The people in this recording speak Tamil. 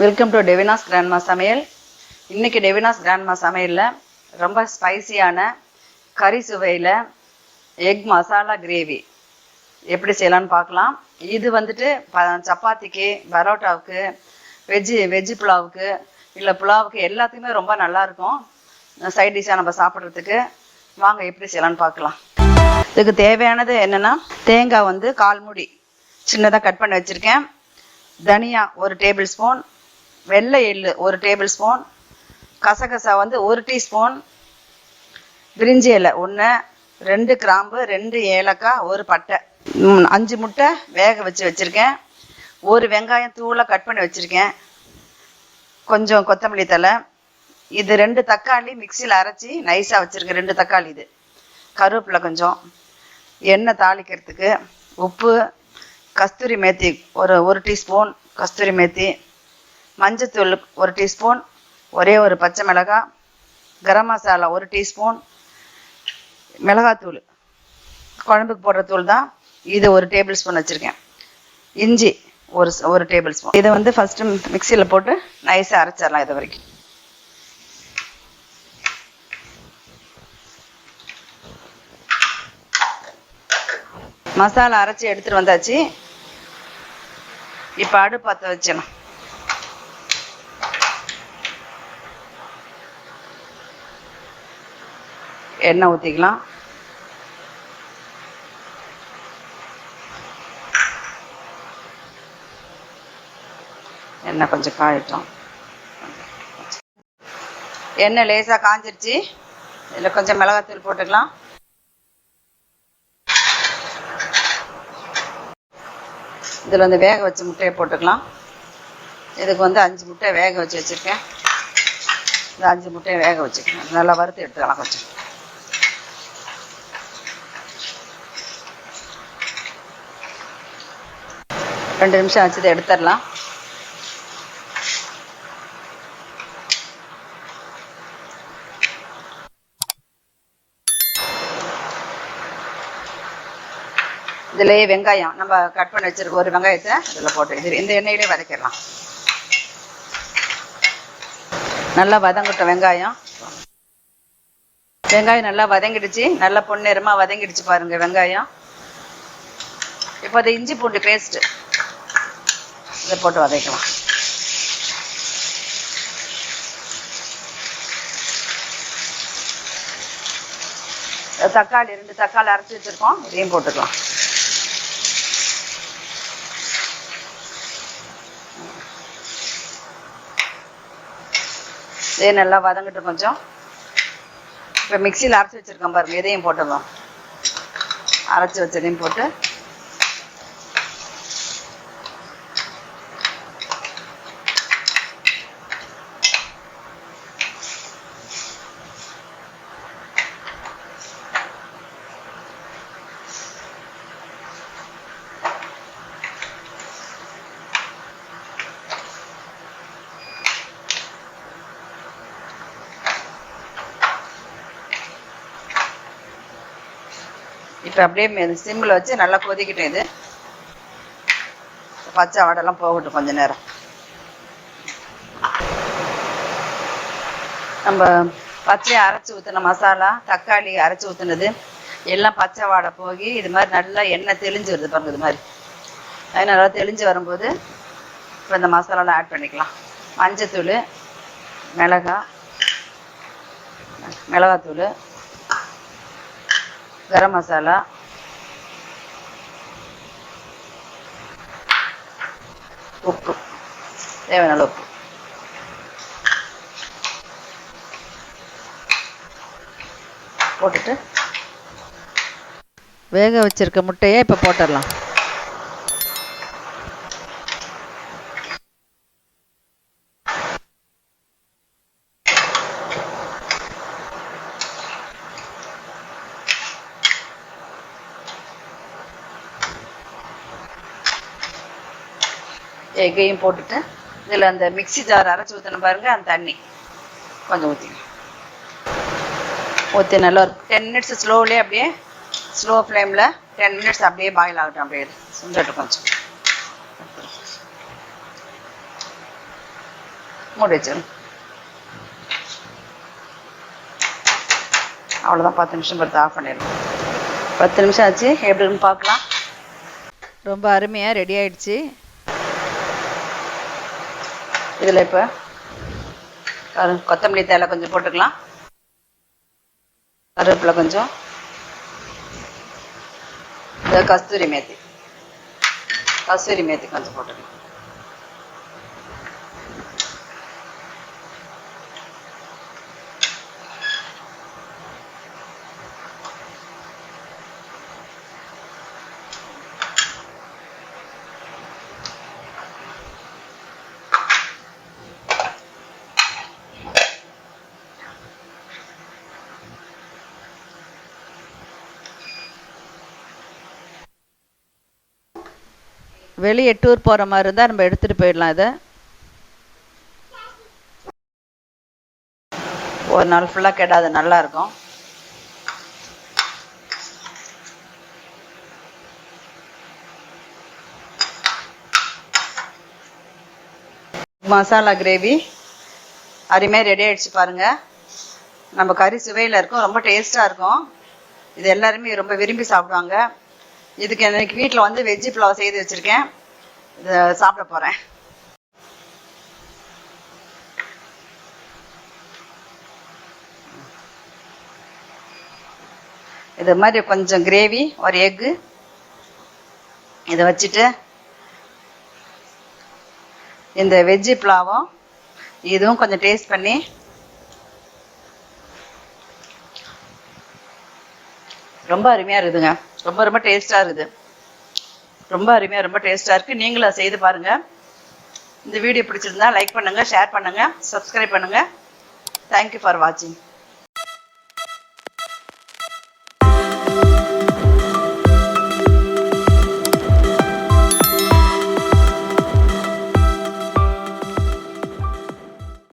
வெல்கம் டு டெவினாஸ் கிராண்ட்மா சமையல். இன்றைக்கி டெவினாஸ் கிராண்ட்மா சமையலில் ரொம்ப ஸ்பைசியான கறி சுவையில் எக் மசாலா கிரேவி எப்படி செய்யலான்னு பார்க்கலாம். இது வந்துட்டு சப்பாத்திக்கு, பரோட்டாவுக்கு, வெஜ்ஜு புலாவுக்கு, இல்லை புலாவுக்கு எல்லாத்துக்குமே ரொம்ப நல்லாயிருக்கும். சைட் டிஷ்ஷாக நம்ம சாப்பிட்றதுக்கு. வாங்க எப்படி செய்யலான்னு பார்க்கலாம். இதுக்கு தேவையானது என்னென்னா, தேங்காய் 1/4 மூடி சின்னதாக கட் பண்ணி வச்சுருக்கேன். தனியா 1 டேபிள் ஸ்பூன், வெள்ளை எள்ளு 1 டேபிள் ஸ்பூன், கசகசா 1 டீஸ்பூன், பிரிஞ்சி இலை 1, 2 கிராம்பு, 2 ஏலக்காய், 1 பட்டை, 5 முட்டை வேக வச்சுருக்கேன். 1 வெங்காயம் தூளாக கட் பண்ணி வச்சுருக்கேன். கொஞ்சம் கொத்தமல்லி தழை. இது 2 தக்காளி மிக்சியில் அரைச்சி நைஸாக வச்சுருக்கேன். 2 தக்காளி. இது கருவேப்பிலை கொஞ்சம், எண்ணெய் தாளிக்கிறதுக்கு, உப்பு, கஸ்தூரி மேத்தி 1 டீஸ்பூன் கஸ்தூரி மேத்தி, மஞ்சத்தூள் 1 டீஸ்பூன், ஒரே 1 பச்சை மிளகாய், கரம் மசாலா 1 டீஸ்பூன், மிளகாத்தூள் குழம்புக்கு போடுற தூள் தான் இது, 1 டேபிள் ஸ்பூன் வச்சுருக்கேன். இஞ்சி 1 டேபிள் ஸ்பூன். இதை ஃபஸ்ட்டு மிக்சியில் போட்டு நைஸாக அரைச்சிடலாம். இது வரைக்கும் மசாலா அரைச்சி எடுத்துகிட்டு வந்தாச்சு. இப்போ அடுப்பு பற்ற வச்சிடலாம். எண்ணெய் ஊற்றிக்கலாம். எண்ணெய் கொஞ்சம் காயட்டும். எண்ணெய் லேசாக காஞ்சிருச்சு. இதில் கொஞ்சம் மிளகாத்தூள் போட்டுக்கலாம். இதில் வேக வச்ச முட்டையை போட்டுக்கலாம். இதுக்கு 5 முட்டை வேக வச்சுருக்கேன். இந்த 5 முட்டையை வேக வச்சுக்கணும். நல்லா வறுத்து எடுத்துக்கலாம். கொஞ்சம் 2 நிமிஷம் வச்சு இதை எடுத்துடலாம். இதுலேயே வெங்காயம் நம்ம கட் பண்ணி வச்சிருக்க 1 வெங்காயத்தை இதில் போட்டு இந்த எண்ணெயிலே வதக்கிடலாம். நல்லா வதங்கட்டும். வெங்காயம் நல்லா வதங்கிடுச்சு. நல்லா பொன்னிறமாக வதங்கிடுச்சு பாருங்க வெங்காயம். இப்போ அது இஞ்சி பூண்டு பேஸ்ட்டு இதை போட்டு வதக்கலாம். தக்காளி 2 தக்காளி அரைச்சி வச்சுருக்கோம். இதையும் போட்டுக்கலாம். இதே நல்லா வதங்கிட்டு கொஞ்சம். இப்போ மிக்சியில் அரைச்சி வச்சுருக்கோம் பாருங்க. இதையும் போட்டுக்கலாம். அரைச்சி வச்சதையும் போட்டு இப்போ அப்படியே சிம்மில் வச்சு நல்லா கொதிக்கிட்டோம். இது பச்சை வாடெல்லாம் போகட்டும் கொஞ்சம் நேரம். நம்ம பச்சையை அரைச்சி ஊற்றின மசாலா, தக்காளி அரைச்சி ஊற்றுனது எல்லாம் பச்சை வாடை போகி இது மாதிரி நல்லா எண்ணெய் தெளிஞ்சு வருது பாருங்க. இது மாதிரி நல்லா தெளிஞ்சு வரும்போது இப்போ இந்த மசாலாலாம் ஆட் பண்ணிக்கலாம். மஞ்சத்தூள், மிளகாத்தூள், கரம் மசாலா, உப்பு, தேவையான உப்பு போட்டுட்டு வேக வச்சிருக்க முட்டையை இப்போ போட்டுடலாம். எக்கையும் போட்டுட்டு இதில் அந்த மிக்சி ஜார் அரைச்சி ஊற்றணும் பாருங்க. அந்த தண்ணி கொஞ்சம் ஊற்றி நல்லா ஒரு 10 மினிட்ஸ் ஸ்லோவிலே அப்படியே ஸ்லோ ஃப்ளேமில் 10 மினிட்ஸ் அப்படியே பாயில் ஆகட்டும். அப்படியே சுண்டட்டும் கொஞ்சம். மூடி வச்சிடும். அவ்வளோதான், 10 நிமிஷம் பொறுத்து ஆஃப் பண்ணிடணும். 10 நிமிஷம் ஆச்சு, எப்படி இருக்குன்னு பார்க்கலாம். ரொம்ப அருமையாக ரெடி ஆயிடுச்சு. இதில் இப்போ கொத்தமல்லி தழை கொஞ்சம் போட்டுக்கலாம், கருவேப்பிலை கொஞ்சம், கஸ்தூரி மேத்தி கொஞ்சம் போட்டுக்கலாம். வெளியே டூர் போகிற மாதிரி இருந்தால் நம்ம எடுத்துகிட்டு போயிடலாம். இதை ஒரு நாள் ஃபுல்லாக கெடாது, நல்லாயிருக்கும். மசாலா கிரேவி அருமையாக ரெடி ஆகிடுச்சு பாருங்கள். நம்ம கறி சுவையில் இருக்கும், ரொம்ப டேஸ்ட்டாக இருக்கும். இது எல்லாருமே ரொம்ப விரும்பி சாப்பிடுவாங்க. இதுக்கு எனக்கு வீட்டில் வந்து வெஜ்ஜி புலாவ் செய்து வச்சுருக்கேன், இதை சாப்பிட போகிறேன். இது மாதிரி கொஞ்சம் கிரேவி, ஒரு எக்கு இதை வச்சுட்டு இந்த வெஜ்ஜி புலாவும் இதுவும் கொஞ்சம் டேஸ்ட் பண்ணி ரொம்ப அருமையாக இருக்குதுங்க. ரொம்ப டேஸ்ட்டாக இருக்குது, ரொம்ப அருமையாக, ரொம்ப டேஸ்ட்டாக இருக்குது. நீங்களும் அதை செய்து பாருங்கள். இந்த வீடியோ பிடிச்சிருந்தா லைக் பண்ணுங்கள், ஷேர் பண்ணுங்கள், சப்ஸ்கிரைப் பண்ணுங்கள். தேங்க்யூ ஃபார் வாட்சிங்.